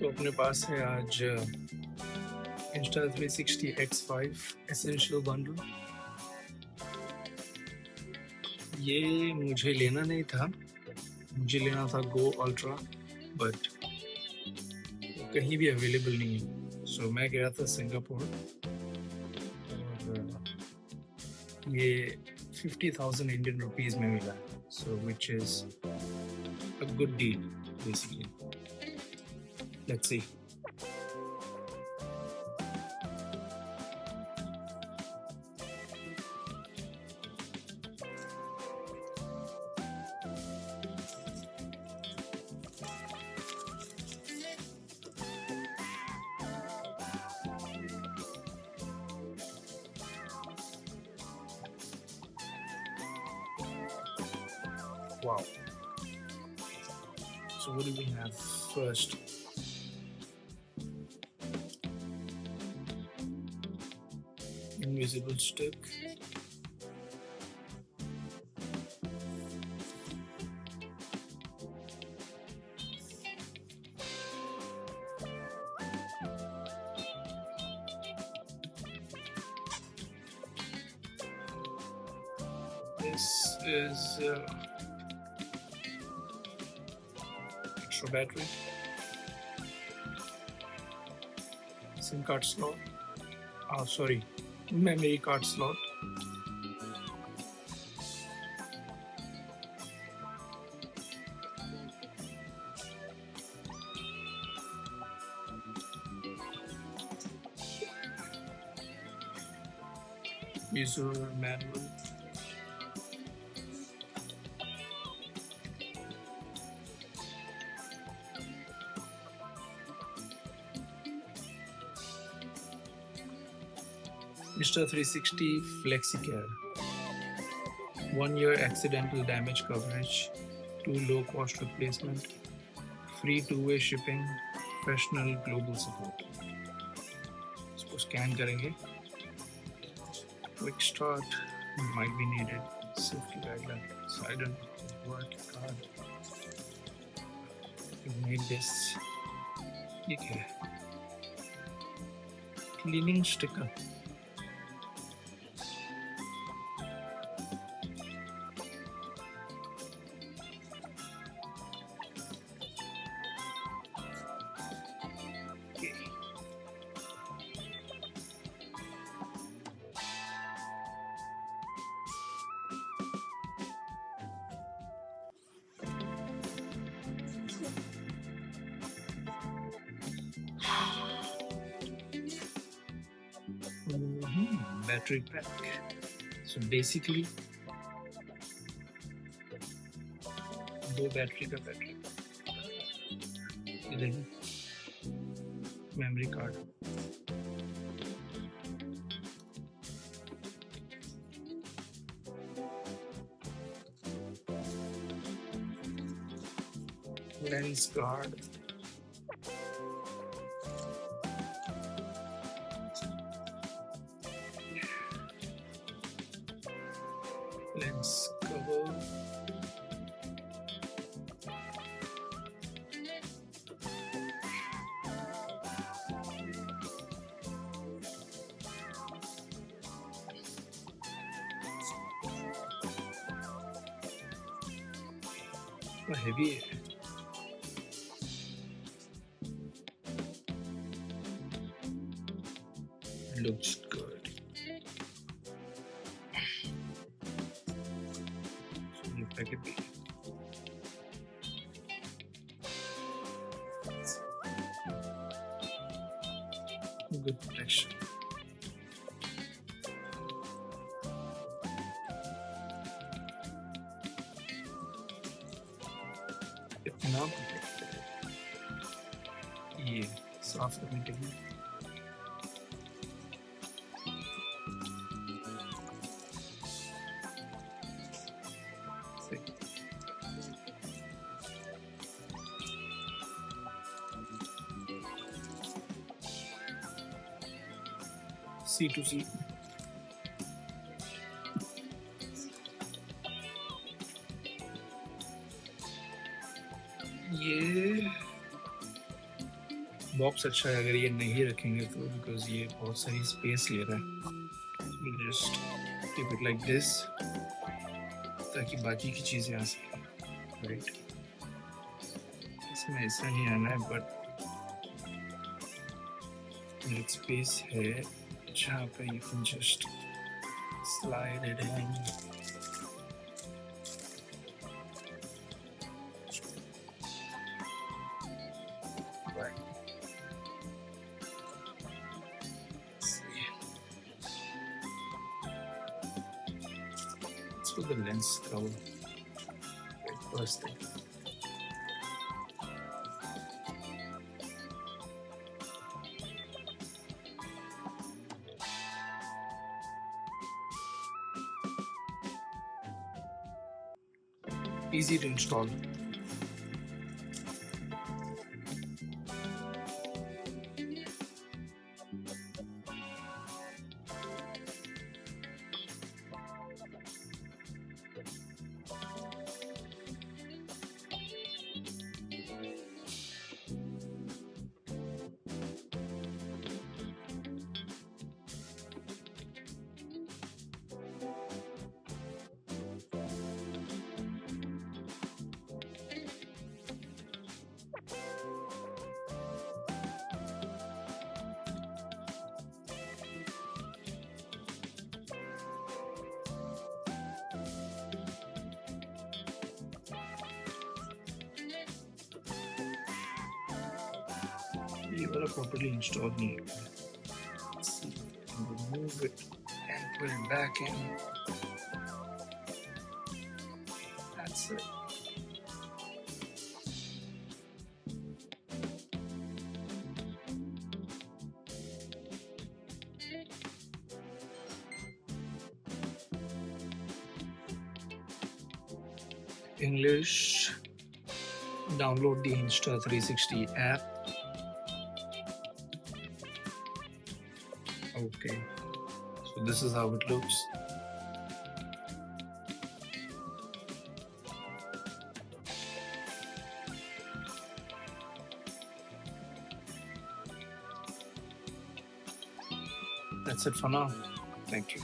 तो अपने पास है आज Insta360 X5 Essential Bundle। ये मुझे लेना नहीं था, मुझे लेना था Go Ultra, बट कहीं भी अवेलेबल नहीं है। सो मैं गया था सिंगापुर और ये 50,000 इंडियन रुपीज़ में मिला, so which is a good deal basically. Let's see. Wow. So what do we have first? Invisible stick. This is extra battery, SIM card slot, sorry, memory card slot, user manual, Insta360 Flexi Care, 1 year accidental damage coverage, 2 low cost replacement, free 2-way shipping, professional global support. इसको scan करेंगे. Quick start might be needed. Safety guideline, silent work card. You made this. ठीक है. Cleaning sticker. Battery pack. So basically दो battery का battery, memory card, lens guard, lens cover, heavy है. Looks good. So ये packet भी good protection. इतना ये साफ करने के लिए C to C. ये बॉक्स अच्छा है अगर ये नहीं रखेंगे तो, बिकॉज ये बहुत सारी स्पेस ले रहा है. Just keep it like this ताकि बाकी की चीज़ें आ सकें. राइट, इसमें ऐसा नहीं आना है, बट एक स्पेस है जहाँ पे you can just slide it in. For the lens cover, first thing. Easy to install. ये वाला properly installed नहीं है. Let's see. Remove it and put it back in. That's it. English. Download the Insta360 app. Okay, so this is how it looks. That's it for now. Thank you.